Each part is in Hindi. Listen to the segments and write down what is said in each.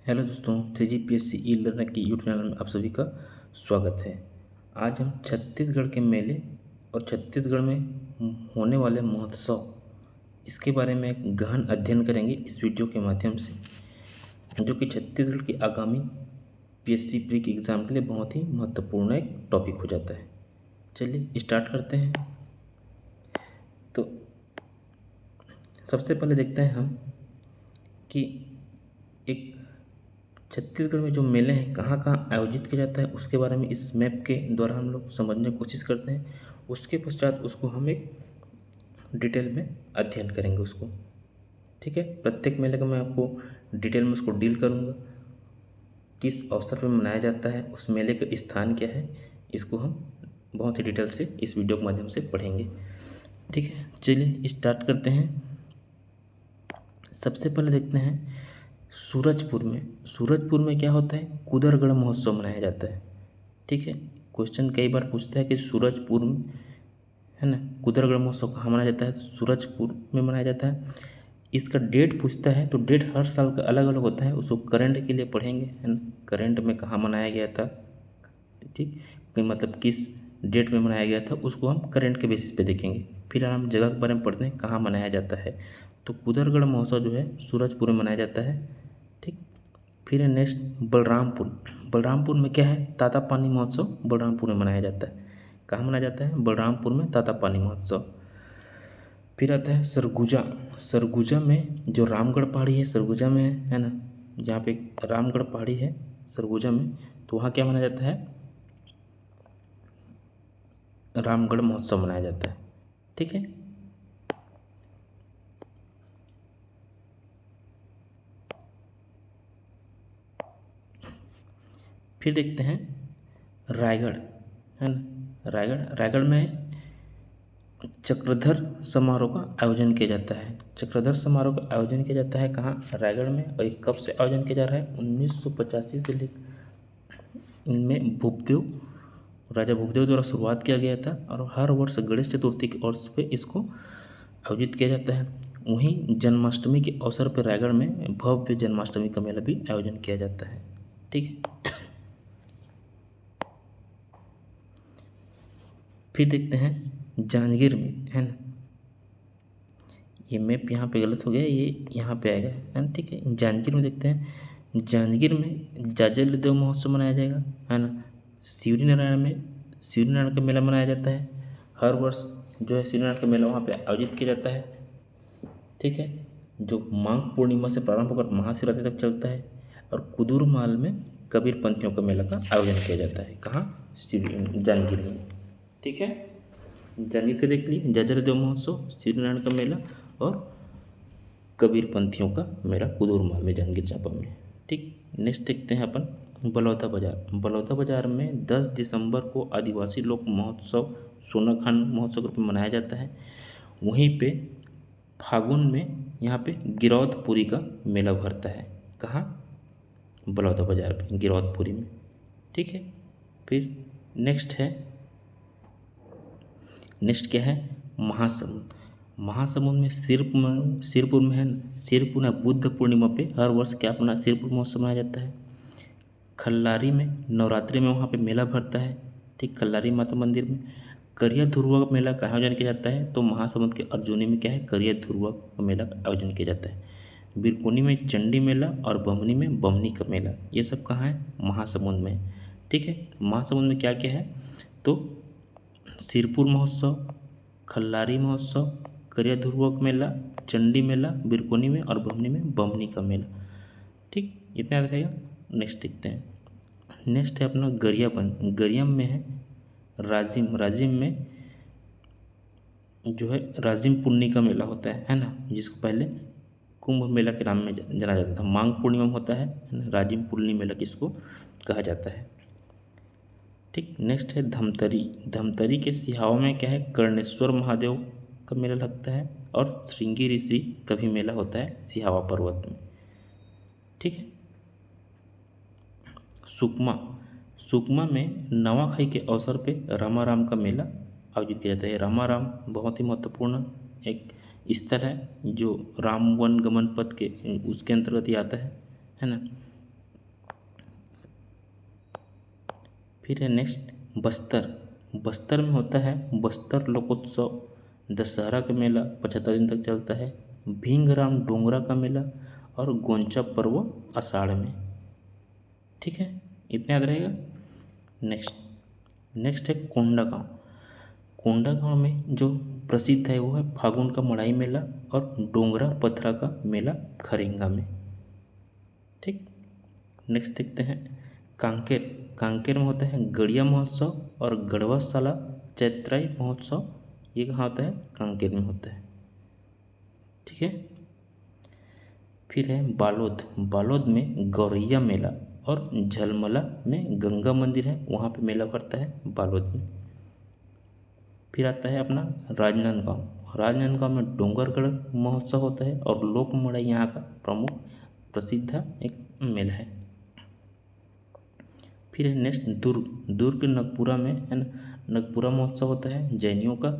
हेलो दोस्तों, CGPSC ई लर्नर की यूट्यूब चैनल में आप सभी का स्वागत है। आज हम छत्तीसगढ़ के मेले और छत्तीसगढ़ में होने वाले महोत्सव इसके बारे में एक गहन अध्ययन करेंगे इस वीडियो के माध्यम से, जो कि छत्तीसगढ़ की आगामी PSC प्री के एग्ज़ाम के लिए बहुत ही महत्वपूर्ण एक टॉपिक हो जाता है। चलिए स्टार्ट करते हैं। तो सबसे पहले देखते हैं हम कि एक छत्तीसगढ़ में जो मेले हैं कहाँ कहाँ आयोजित किया जाता है, उसके बारे में इस मैप के द्वारा हम लोग समझने की कोशिश करते हैं। उसके पश्चात उसको हम एक डिटेल में अध्ययन करेंगे उसको। ठीक है, प्रत्येक मेले का मैं आपको डिटेल में उसको डील करूँगा, किस अवसर पर मनाया जाता है, उस मेले का स्थान क्या है, इसको हम बहुत ही डिटेल से इस वीडियो के माध्यम से पढ़ेंगे। ठीक है, चलिए स्टार्ट करते हैं। सबसे पहले देखते हैं सूरजपुर में क्या होता है, कुदरगढ़ महोत्सव मनाया जाता है। ठीक है, क्वेश्चन कई बार पूछता है कि सूरजपुर में है ना, कुदरगढ़ महोत्सव कहाँ मनाया जाता है, सूरजपुर में मनाया जाता है। इसका डेट पूछता है तो डेट हर साल का अलग अलग होता है, उसको करंट के लिए पढ़ेंगे, है ना, करंट में कहाँ मनाया गया था। ठीक, कि मतलब किस डेट में मनाया गया था, उसको हम करंट के बेसिस पे देखेंगे। फिर हम जगह के बारे में पढ़ते हैं कहाँ मनाया जाता है। तो कुदरगढ़ महोत्सव जो है सूरजपुर में मनाया जाता है। ठीक, फिर है नेक्स्ट बलरामपुर में क्या है, तातापानी महोत्सव बलरामपुर में मनाया जाता है। कहाँ मनाया जाता है, बलरामपुर में तातापानी महोत्सव। फिर आता है सरगुजा में जो रामगढ़ पहाड़ी है, सरगुजा में है ना, जहाँ पे रामगढ़ पहाड़ी है सरगुजा में, तो वहाँ क्या मनाया जाता है, रामगढ़ महोत्सव मनाया जाता है। ठीक है, फिर देखते हैं रायगढ़, है ना, रायगढ़ में चक्रधर समारोह का आयोजन किया जाता है। चक्रधर समारोह का आयोजन किया जाता है कहाँ, रायगढ़ में। और ये कब से आयोजन किया जा रहा है, 1985 से लेकर इनमें राजा भूपदेव द्वारा शुरुआत किया गया था, और हर वर्ष गणेश चतुर्थी के अवसर पे इसको आयोजित किया जाता है। वहीं जन्माष्टमी के अवसर पर रायगढ़ में भव्य जन्माष्टमी का मेला भी आयोजन किया जाता है। ठीक है, फिर देखते हैं जांजगीर में, है ना, ये मैप यहाँ पे गलत हो गया, ये यहाँ पे आएगा, है ना। ठीक है, जांजगीर में देखते हैं, जांजगीर में जाजल देव महोत्सव मनाया जाएगा, है ना। शिवरी नारायण का मेला मनाया जाता है। हर वर्ष जो है शिवरी नारायण का मेला वहाँ पे आयोजित किया जाता है। ठीक है, जो माघ पूर्णिमा से प्रारंभ होकर महाशिवरात्रि तक चलता है। और कुदूरमाल में कबीर पंथियों का मेला का आयोजन किया जाता है, कहाँ, जांजगीर में। ठीक है, जांजगीर के देख लिए, जाजल देव महोत्सव, शिवरी नारायण का मेला और कबीर पंथियों का मेला कुदूरमाल में, जांजगीर चांपा में। ठीक, नेक्स्ट देखते हैं अपन बलौदा बाजार में 10 दिसंबर को आदिवासी लोक महोत्सव सोनाखान महोत्सव के रूप में मनाया जाता है। वहीं पे फागुन में यहाँ पे गिरौदपुरी का मेला भरता है, कहाँ, बलौदा बाजार में, गिरौदपुरी में। ठीक है, फिर नेक्स्ट क्या है, महासमुंद में सिरपुर में है ना, सिरपुर में बुद्ध पूर्णिमा पे हर वर्ष क्या अपना सिरपुर महोत्सव मनाया जाता है। खल्लारी में नवरात्रि में वहाँ पे मेला भरता है। ठीक, खल्लारी माता मंदिर में। करिया धुरवा का मेला कहाँ आयोजन किया जाता है, तो महासमुंद के अर्जुनी में क्या है, करिया धुरवा का मेला का आयोजन किया जाता है। बिरकोनी में चंडी मेला और बमनी में बमनी का मेला, ये सब कहाँ है, महासमुंद में। ठीक है, महासमुंद में क्या क्या है, तो सिरपुर महोत्सव, खल्लारी महोत्सव, करिया धुरवा का मेला, चंडी मेला बिरकोनी में, और बमनी में बमनी का मेला। ठीक, इतना याद रहेगा। नेक्स्ट देखते हैं, नेक्स्ट है अपना गरियाम में है राजिम में जो है राजिम पुन्नी का मेला होता है ना, जिसको पहले कुंभ मेला के नाम में जाना जाता था। माघ पूर्णिमा में होता है ना, राजिम पुन्नी मेला किसको कहा जाता है। ठीक, नेक्स्ट है धमतरी के सिहावा में क्या है, कर्णेश्वर महादेव का मेला लगता है, और श्रृंगी ऋषि का भी मेला होता है सिहावा पर्वत में। ठीक है, सुकमा में नवाखाई के अवसर पे रामाराम का मेला आयोजित किया जाता है। रामाराम बहुत ही महत्वपूर्ण एक स्थल है, जो राम वन गमन पथ के उसके अंतर्गत ही आता है ना। फिर है नेक्स्ट बस्तर। बस्तर में होता है बस्तर लोकोत्सव, दशहरा का मेला 75 दिन तक चलता है, भींगराम डोंगरा का मेला और गोंचा पर्व आषाढ़ में। ठीक है, इतना याद रहेगा। नेक्स्ट नेक्स्ट है कोंडागांव। कोंडागांव में जो प्रसिद्ध है वो है फागुन का मड़ाई मेला और डोंगरा पथरा का मेला खरेंगा में। ठीक, नेक्स्ट देखते हैं कांकेर। कांकेर में होता है गड़िया महोत्सव और गढ़वाशाला चैत्राई महोत्सव, ये कहाँ होता है? कांकेर में होता है। ठीक है, फिर है बालोद। बालोद में गौरैया मेला और झलमला में गंगा मंदिर है, वहाँ पे मेला पड़ता है बालोद में। फिर आता है अपना राजनांदगांव। राजनांदगांव में डोंगरगढ़ महोत्सव होता है और लोक मड़ई यहाँ का प्रमुख प्रसिद्ध एक मेला है। फिर है नेक्स्ट दुर्ग। दुर्ग नगपुरा में है ना, नगपुरा महोत्सव होता है जैनियों का।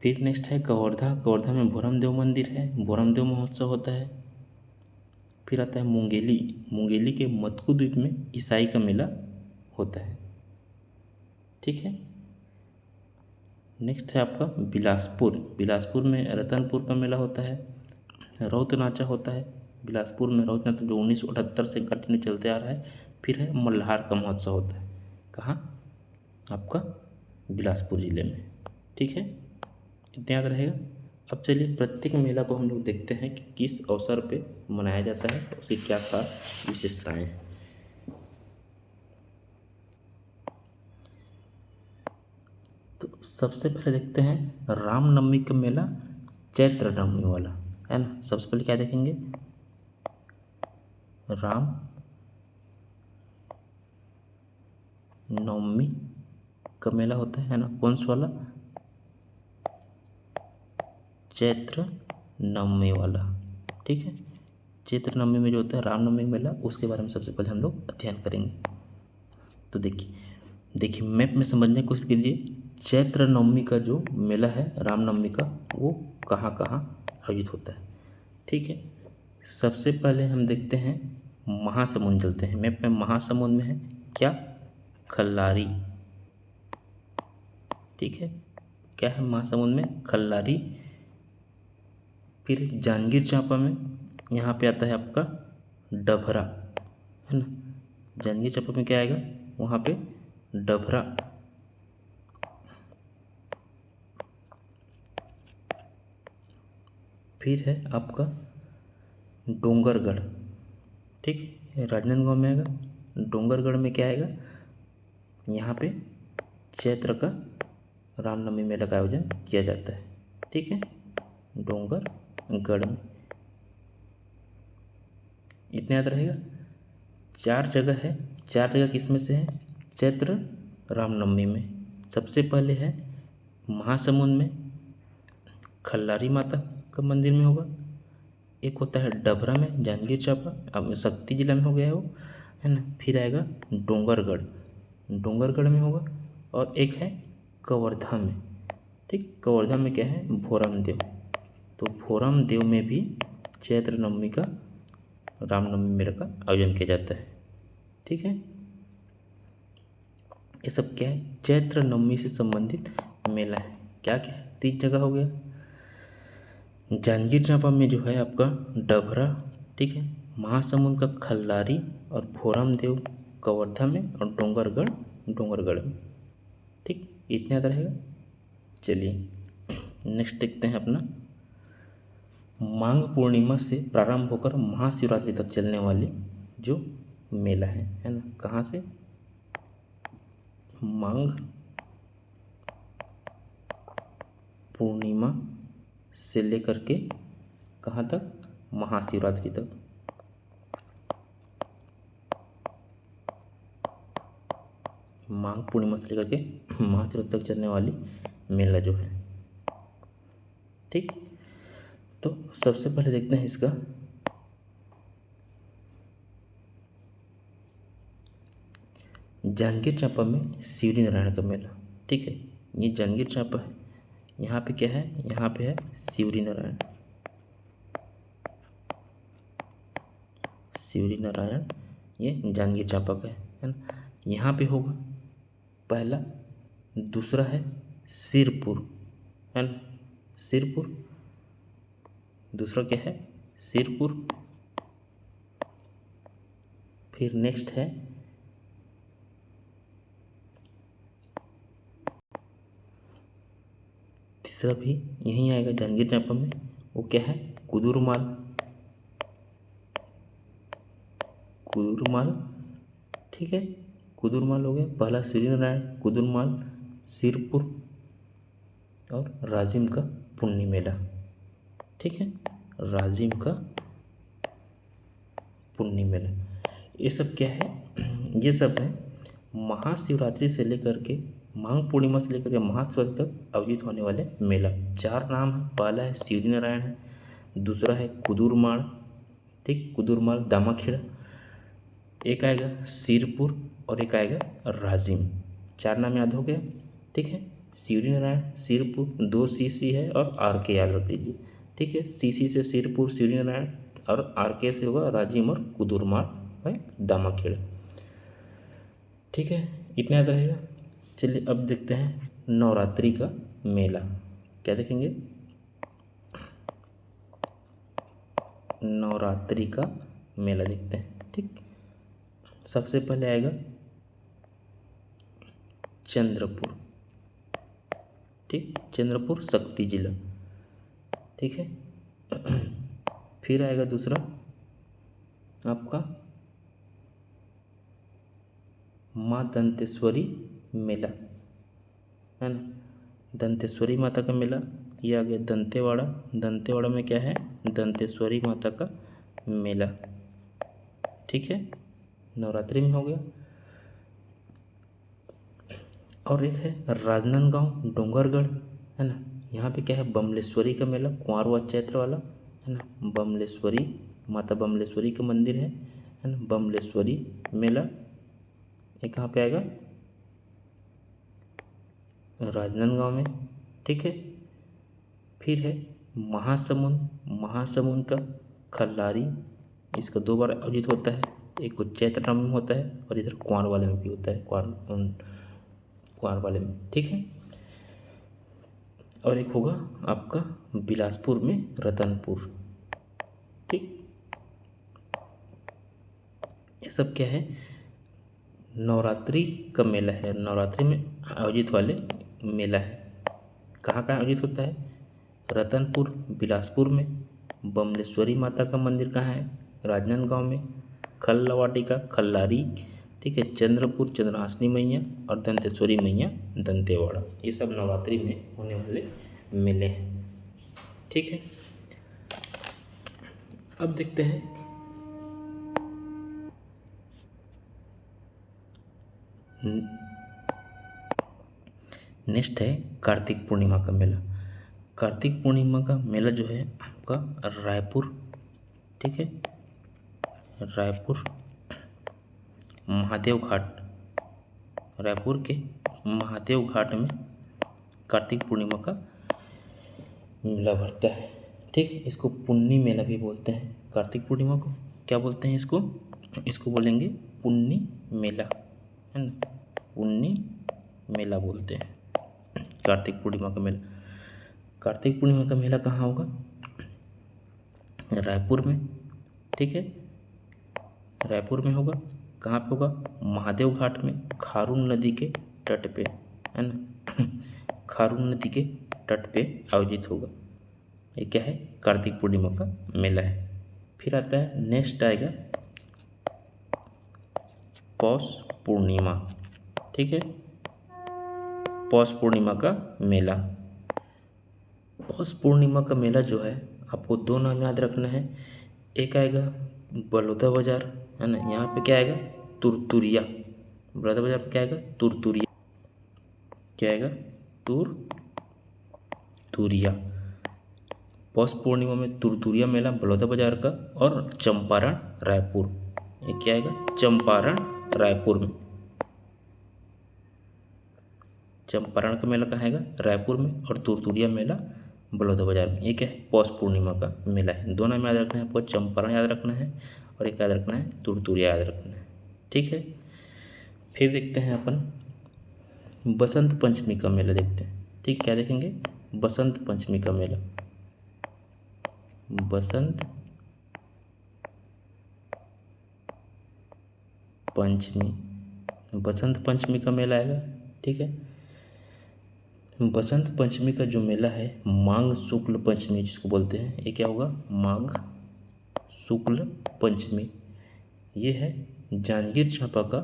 फिर नेक्स्ट है कवर्धा। कवर्धा में भोरमदेव मंदिर है, भोरमदेव महोत्सव होता है। फिर आता है मुंगेली। मुंगेली के मतकू द्वीप में ईसाई का मेला होता है। ठीक है, नेक्स्ट है आपका बिलासपुर। बिलासपुर में रतनपुर का मेला होता है, रौत नाचा होता है बिलासपुर में, रौत नाचा जो 1978 से कंटिन्यू चलते आ रहा है। फिर है मल्हार का महोत्सव होता है, कहाँ? आपका बिलासपुर ज़िले में। ठीक है, इतना याद रहेगा। अब चलिए प्रत्येक मेला को हम लोग देखते हैं कि किस अवसर पे मनाया जाता है, उसकी क्या खास विशेषताएं हैं। तो सबसे पहले देखते हैं रामनवमी का मेला, चैत्र नवमी वाला, है ना। सबसे पहले क्या देखेंगे? राम नवमी का मेला होता है ना, कौन सा वाला? चैत्र नवमी वाला। ठीक है, चैत्र नवमी में जो होता है रामनवमी मेला, उसके बारे में सबसे पहले हम लोग अध्ययन करेंगे। तो देखिए मैप में समझने की कोशिश कीजिए। चैत्र नवमी का जो मेला है रामनवमी का, वो कहाँ कहाँ आयोजित होता है। ठीक है, सबसे पहले हम देखते हैं महासमुंद चलते हैं। मैप में महासमुंद में है क्या? खल्लारी। ठीक है, क्या है महासमुंद में? खल्लारी। फिर जांजगीर चांपा में यहाँ पे आता है आपका डभरा, है ना। जांजगीर चांपा में क्या आएगा? वहाँ पे डभरा। फिर है आपका डोंगरगढ़। ठीक है, राजनांदगांव में आएगा। डोंगरगढ़ में क्या आएगा? यहाँ पे चैत्र का रामनवमी मेला का आयोजन किया जाता है। ठीक है, डोंगरगढ़ में। इतना याद रहेगा। 4 जगह है, 4 जगह किस में से है? चैत्र रामनवमी में। सबसे पहले है महासमुंद में, खल्लारी माता का मंदिर में होगा। एक होता है डभरा में, जांजगीर चांपा, अब शक्ति जिला में हो गया है वो, है ना। फिर आएगा डोंगरगढ़, डोंगरगढ़ में होगा। और एक है कवर्धा में। ठीक, कवर्धा में क्या है? भोरमदेव। तो भोरमदेव में भी चैत्र नवमी का रामनवमी मेला का आयोजन किया जाता है। ठीक है, ये सब क्या है? चैत्र नवमी से संबंधित मेला है। क्या क्या है? 3 जगह हो गया। जांजगीर चांपा में जो है आपका डभरा, ठीक है, महासमुंद का खल्लारी और भोरमदेव कवर्धा में और डोंगरगढ़ डोंगरगढ़ में। ठीक, इतना याद रहेगा। चलिए नेक्स्ट देखते हैं अपना माघ पूर्णिमा से प्रारंभ होकर महाशिवरात्रि तक चलने वाली जो मेला है ना। कहाँ से? माघ पूर्णिमा से लेकर के कहाँ तक? महाशिवरात्रि तक। माघ पूर्णिमा से लेकर के महाशिवरात्रि तक चलने वाली मेला जो है। ठीक, तो सबसे पहले देखते हैं इसका जांजगीर चांपा में शिवरी नारायण का मेला। ठीक है, ये जांजगीर चांपा है, यहाँ पे क्या है? यहाँ पे है शिवरी नारायण। शिवरी नारायण ये जांजगीर चांपा का है ना। यहाँ पे होगा पहला, दूसरा है सिरपुर, है ना, सिरपुर, दूसरा क्या है सिरपुर। फिर नेक्स्ट है तीसरा भी यहीं आएगा जांजगीर चांपा में, वो क्या है कुदुरमाल, कुदुरमाल, ठीक है, कुदुरमाल हो गया पहला, श्रीनारायण, कुदुरमाल, सिरपुर और राजिम का पुन्नी मेला, ठीक है, राजिम का पुन्नी मेला। ये सब क्या है, ये सब है महाशिवरात्रि से लेकर के माघ पूर्णिमा से लेकर के महाशिवरात्रि तक आयोजित होने वाले मेला। 4 नाम है, पहला है शिवजी नारायण है, दूसरा है कुदुरमाल, ठीक, कुदुरमाल दामाखेड़ा, एक आएगा सिरपुर और एक आएगा राजिम। 4 नाम याद हो गया, ठीक है। शिवजी नारायण, सिरपुर, 2 सीसी है और आर के याद रख लीजिए, ठीक है। सीसी से सिरपुर शिवजी नारायण और आर के से होगा राजिम और कुदुरमाल है दामाखेड़ा, ठीक है, इतना याद रहेगा। चलिए अब देखते हैं नवरात्रि का मेला, क्या देखेंगे, नवरात्रि का मेला देखते हैं, ठीक। सबसे पहले आएगा चंद्रपुर, ठीक, चंद्रपुर शक्ति जिला, ठीक है। फिर आएगा दूसरा आपका माँ दंतेश्वरी मेला, है ना, दंतेश्वरी माता का मेला। ये आ गया दंतेवाड़ा, दंतेवाड़ा में क्या है दंतेश्वरी माता का मेला, ठीक है, नवरात्रि में हो गया। और एक है राजनांदगांव डोंगरगढ़, है ना, यहाँ पे क्या है बमलेश्वरी का मेला, कुंवारवा चैत्र वाला, है ना, बमलेश्वरी माता बमलेश्वरी का मंदिर है ना, बमलेश्वरी मेला, ये कहाँ पे आएगा राजनांदगांव में, ठीक है। फिर है महासमुंद, महासमुंद का खल्लारी, इसका 2 बार आयोजित होता है, एक को चैत्र नवमी में होता है और इधर कुंवार वाले में भी होता है, कुंवार वाले में, ठीक है। और एक होगा आपका बिलासपुर में रतनपुर, ठीक। ये सब क्या है नवरात्रि का मेला है, नवरात्रि में आयोजित वाले मेला है। कहाँ कहाँ आयोजित होता है रतनपुर बिलासपुर में, बमलेश्वरी माता का मंदिर कहाँ है राजनांदगांव में, खल्लावाटिका खल्लारी, ठीक है, चंद्रपुर चंद्रहासिनी मैया और दंतेश्वरी मैया दंतेवाड़ा। ये सब नवरात्रि में होने वाले मेले हैं, ठीक है। अब देखते हैं नेक्स्ट है कार्तिक पूर्णिमा का मेला। कार्तिक पूर्णिमा का मेला जो है आपका रायपुर, ठीक है, रायपुर महादेव घाट, रायपुर के महादेव घाट में कार्तिक पूर्णिमा का मेला भरता है, ठीक है। इसको पुन्नी मेला भी बोलते हैं, कार्तिक पूर्णिमा को क्या बोलते हैं इसको, इसको बोलेंगे पुन्नी मेला, है ना, पुन्नी मेला बोलते हैं कार्तिक पूर्णिमा का मेला। कार्तिक पूर्णिमा का मेला कहाँ होगा रायपुर में, ठीक है, रायपुर में होगा। कहाँ पे होगा महादेव घाट में, खारून नदी के तट पे, है ना, खारून नदी के तट पे आयोजित होगा। ये क्या है कार्तिक पूर्णिमा का मेला है। फिर आता है नेक्स्ट आएगा पौष पूर्णिमा, ठीक है, पौष पूर्णिमा का मेला। पौष पूर्णिमा का मेला जो है आपको 2 नाम याद रखना है, एक आएगा बलौदा बाजार, है ना, यहाँ पे क्या आएगा तुरतुरिया, बलौदा बाजार पे क्या आएगा तुरतुरिया, क्या आएगा तुरतुरिया। पौष पूर्णिमा में तुरतुरिया मेला बलौदा बाजार का, और चंपारण रायपुर, ये क्या आएगा चंपारण रायपुर में, चंपारण का मेला कहाँ आएगा रायपुर में, और तुरतुरिया मेला बलौदा बाजार में। ये क्या है पौष पूर्णिमा का मेला है। 2 नाम याद रखना है आपको, चंपारण याद रखना है और एक याद रखना है तुरतुरिया याद रखना है, ठीक है। फिर देखते हैं अपन बसंत पंचमी का मेला देखते हैं। ठीक, क्या देखेंगे? बसंत पंचमी का मेला। बसंत पंचमी, बसंत पंचमी का मेला आएगा। ठीक है, बसंत पंचमी का जो मेला है माघ शुक्ल पंचमी जिसको बोलते हैं, ये क्या होगा? माघ शुक्ल पंचमी। ये है जांजगीर चांपा का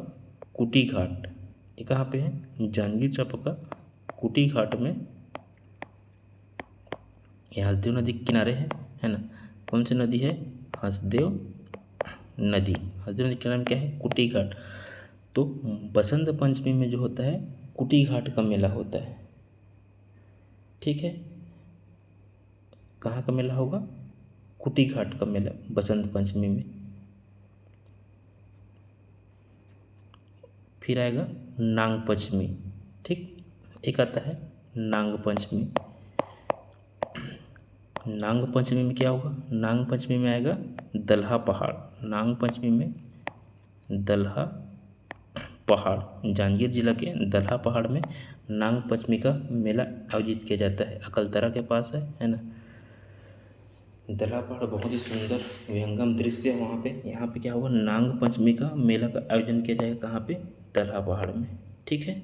कुटी घाट। ये कहाँ पे है? जांजगीर चांपा का कुटी घाट में। ये हसदेव नदी के किनारे है ना? कौन सी नदी है? हसदेव नदी। हसदेव नदी के नाम क्या है? कुटी घाट। तो बसंत पंचमी में जो होता है कुटी घाट का मेला होता है। ठीक है, कहाँ का मेला होगा? कुटी घाट का मेला बसंत पंचमी में। फिर आएगा नाग पंचमी। ठीक, एक आता है नाग पंचमी। नाग पंचमी में क्या होगा? नाग पंचमी में आएगा दलहा पहाड़। नाग पंचमी में दलहा पहाड़, जांजगीर जिला के दलहा पहाड़ में नाग पंचमी का मेला आयोजित किया जाता है। अकलतरा के पास है ना? दलहा पहाड़ बहुत ही सुंदर विहंगम दृश्य है वहाँ पे। यहाँ पे क्या होगा? नाग पंचमी का मेला का आयोजन किया जाएगा। कहाँ पे? दलहा पहाड़ में। ठीक है,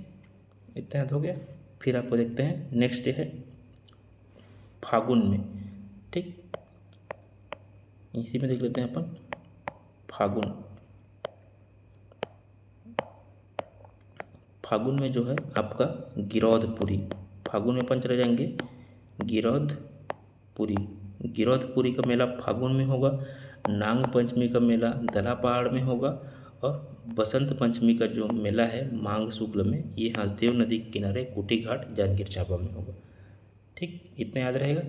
इतना याद हो गया। फिर आपको देखते हैं नेक्स्ट है फागुन में। ठीक, इसी में देख लेते हैं अपन फागुन। फागुन में जो है आपका गिरौदपुरी। फागुन में अपन चले जाएंगे गिरौदपुरी। गिरौदपुरी का मेला फागुन में होगा। नाग पंचमी का मेला दलहा पहाड़ में होगा। और बसंत पंचमी का जो मेला है माघ शुक्ल में, ये हसदेव नदी के किनारे कुटी घाट जांजगीर चांपा में होगा। ठीक, इतना याद रहेगा।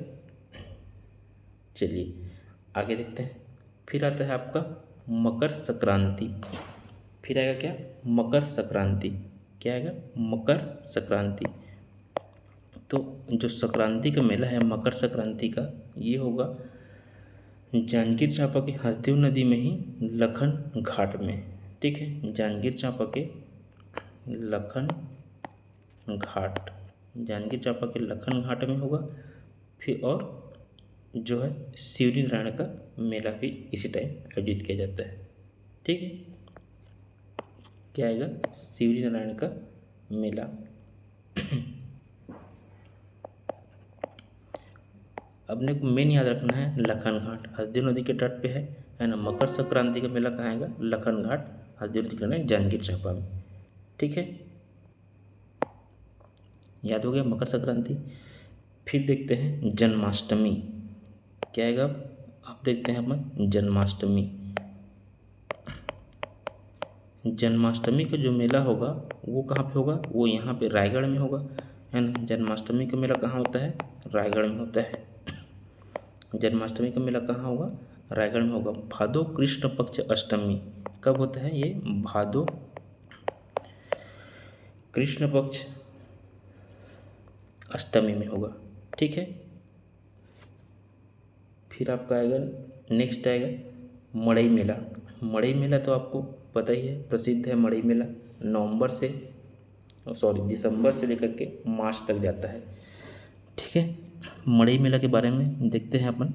चलिए आगे देखते हैं। फिर आता है आपका मकर संक्रांति। फिर आएगा क्या? मकर संक्रांति। क्या आएगा? मकर संक्रांति। तो जो संक्रांति का मेला है मकर संक्रांति का, ये होगा जांजगीर चांपा के हसदेव नदी में ही लखन घाट में। ठीक है, जांजगीर चांपा के लखन घाट, जांजगीर चांपा के लखन घाट में होगा। फिर और जो है शिवरी नारायण का मेला भी इसी टाइम आयोजित किया जाता है। ठीक है, क्या आएगा? शिवरी नारायण का मेला। अपने को मेन याद रखना है लखन घाट हसदेव नदी के तट पे है ना? मकर संक्रांति का मेला कहाँ आएगा? लखन घाट हसदेव नदी के किनारे जांजगीर चांपा में। ठीक है, याद हो गया मकर संक्रांति। फिर देखते हैं जन्माष्टमी। क्या आएगा? आप देखते हैं अपन जन्माष्टमी। जन्माष्टमी का जो मेला होगा वो कहाँ पे होगा? वो यहाँ पे रायगढ़ में होगा, है ना? जन्माष्टमी का मेला कहाँ होता है? रायगढ़ में होता है। जन्माष्टमी का मेला कहाँ होगा? रायगढ़ में होगा। भादो कृष्ण पक्ष अष्टमी कब होता है? ये भादो कृष्ण पक्ष अष्टमी में होगा। ठीक है, फिर आपका आएगा नेक्स्ट आएगा मड़ई मेला। मड़ई मेला तो आपको पता ही है, प्रसिद्ध है मड़ई मेला। दिसंबर से लेकर के मार्च तक जाता है। ठीक है, मड़ई मेला के बारे में देखते हैं अपन।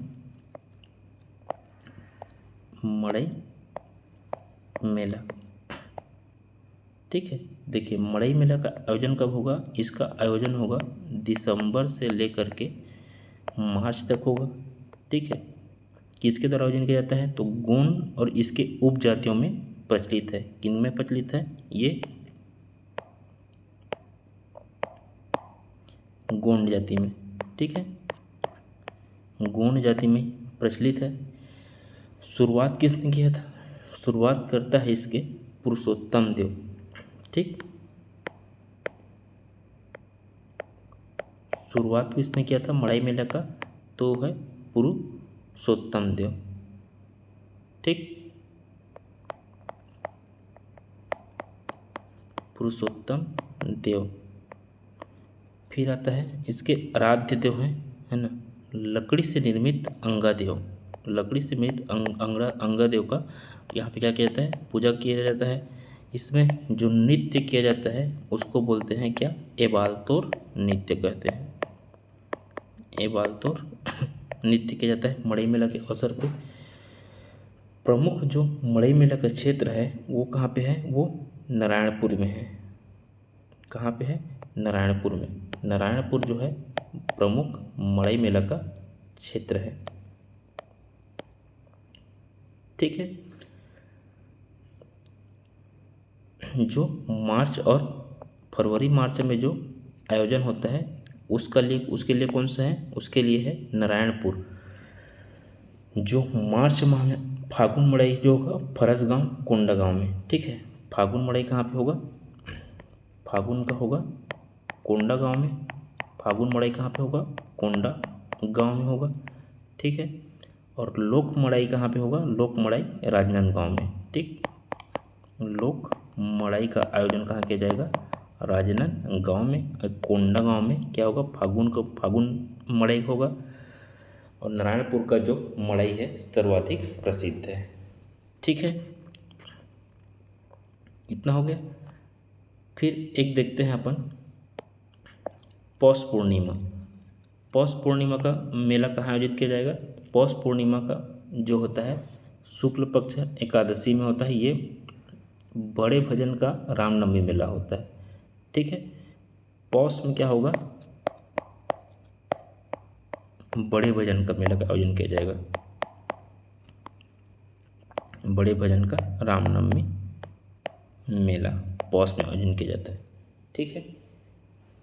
मड़ई मेला, ठीक है, देखिए मड़ई मेला का आयोजन कब होगा? इसका आयोजन होगा दिसंबर से लेकर के मार्च तक होगा। ठीक है, किसके द्वारा आयोजन किया जाता है? तो गोंड और इसके उपजातियों में प्रचलित है। किन में प्रचलित है? ये गोंड जाति में। ठीक है, गोंड जाति में प्रचलित है। शुरुआत किसने किया था? शुरुआत करता है इसके पुरुषोत्तम देव। ठीक, शुरुआत किसने किया था मड़ई मेला का? तो है पुरुषोत्तम देव। ठीक, पुरुषोत्तम देव। फिर आता है इसके आराध्य देव हैं, है ना? लकड़ी से निर्मित अंगादेव। लकड़ी से निर्मित अंगादेव का यहाँ पे क्या किया जाता है? पूजा किया जाता है। इसमें जो नृत्य किया जाता है उसको बोलते हैं क्या? एबालतोर नृत्य कहते हैं। एबालतोर नृत्य किया जाता है मड़ई मेला के अवसर पे। प्रमुख जो मड़ई मेला का क्षेत्र है वो कहाँ पे है? वो नारायणपुर में है। कहाँ पे है? नारायणपुर में। नारायणपुर जो है प्रमुख मड़ई मेला का क्षेत्र है। ठीक है। जो मार्च और फरवरी मार्च में जो आयोजन होता है उसके लिए कौन सा है? उसके लिए है नारायणपुर। जो मार्च माह में फागुन मड़ई जो होगा फरसगांव कोंडागांव में। ठीक है। फागुन मड़ई कहाँ पे होगा? फागुन का होगा कोंडागांव में। फागुन मड़ई कहाँ पे होगा? कोंडा गांव में होगा। ठीक है। और लोक मड़ई कहाँ पे होगा? लोक मड़ई राजनांदगांव में। ठीक। लोक मड़ई का आयोजन कहाँ किया जाएगा? राजनांदगांव में। और कोंडागांव में क्या होगा? फागुन मड़ई होगा। और नारायणपुर का जो मड़ई है सर्वाधिक प्रसिद्ध है। ठीक है। इतना हो गया। फिर एक देखते हैं अपन पौष पूर्णिमा। पौष पूर्णिमा का मेला कहाँ आयोजित किया जाएगा? पौष पूर्णिमा का जो होता है शुक्ल पक्ष एकादशी में होता है। ये बड़े भजन का रामनवमी मेला होता है। ठीक है। पौष में क्या होगा? बड़े भजन का मेला का आयोजन किया जाएगा। बड़े भजन का रामनवमी मेला पौष में आयोजन किया जाता है। ठीक है।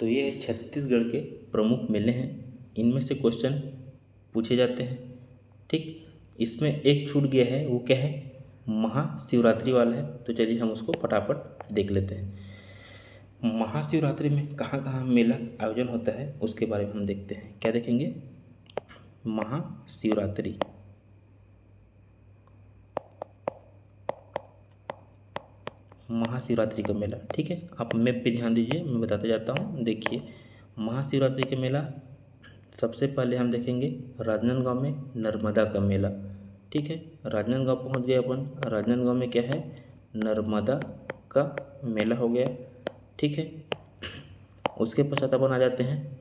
तो ये छत्तीसगढ़ के प्रमुख मेले हैं। इनमें से क्वेश्चन पूछे जाते हैं। ठीक। इसमें एक छूट गया है, वो क्या है? महाशिवरात्रि वाला है। तो चलिए हम उसको फटाफट देख लेते हैं। महाशिवरात्रि में कहाँ कहाँ मेला आयोजन होता है उसके बारे में हम देखते हैं। क्या देखेंगे? महाशिवरात्रि। महाशिवरात्रि का मेला। ठीक है। आप मैप पे ध्यान दीजिए, मैं बताते जाता हूँ। देखिए महाशिवरात्रि का मेला सबसे पहले हम देखेंगे राजनांदगांव में नर्मदा का मेला। ठीक है। राजनांदगांव पहुँच गए अपन। राजनांदगांव में क्या है? नर्मदा का मेला हो गया। ठीक है। उसके पश्चात अपन आ जाते हैं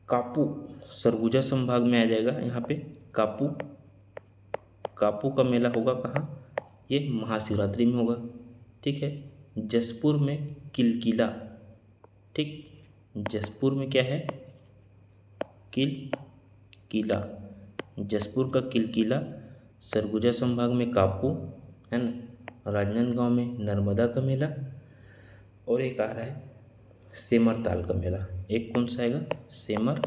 कापू। सरगुजा संभाग में आ जाएगा यहाँ पे कापू। कापू का मेला होगा कहाँ? ये महाशिवरात्रि में होगा। ठीक है। जसपुर में किलकिला। ठीक। जसपुर में क्या है? किला। जसपुर का किलकिला। सरगुजा संभाग में कापू है ना। राजनांदगांव में नर्मदा का मेला। और एक आ रहा है सेमर ताल का मेला। एक कौन सा आएगा? सेमर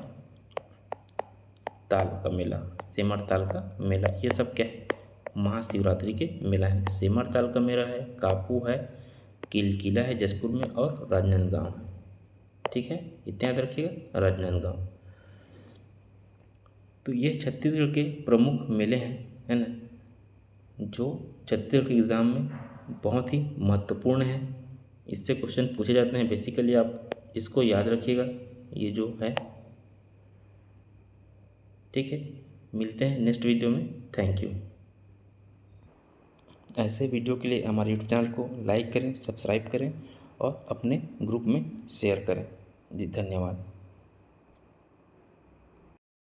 ताल का मेला। सेमर ताल का मेला। ये सब क्या है? महाशिवरात्रि के मेला है। सेमर ताल का मेला है, कापू है, किलकिला है जसपुर में, और राजनांदगांव है। ठीक है। इतना याद रखिएगा, राजनांदगांव। तो ये छत्तीसगढ़ के प्रमुख मेले हैं, है ना, जो छत्तीसगढ़ के एग्ज़ाम में बहुत ही महत्वपूर्ण है। इससे क्वेश्चन पूछे जाते हैं। बेसिकली आप इसको याद रखिएगा, ये जो है। ठीक है। मिलते हैं नेक्स्ट वीडियो में। Thank you. ऐसे वीडियो के लिए हमारे यूट्यूब चैनल को लाइक करें, सब्सक्राइब करें और अपने ग्रुप में शेयर करें। जी धन्यवाद।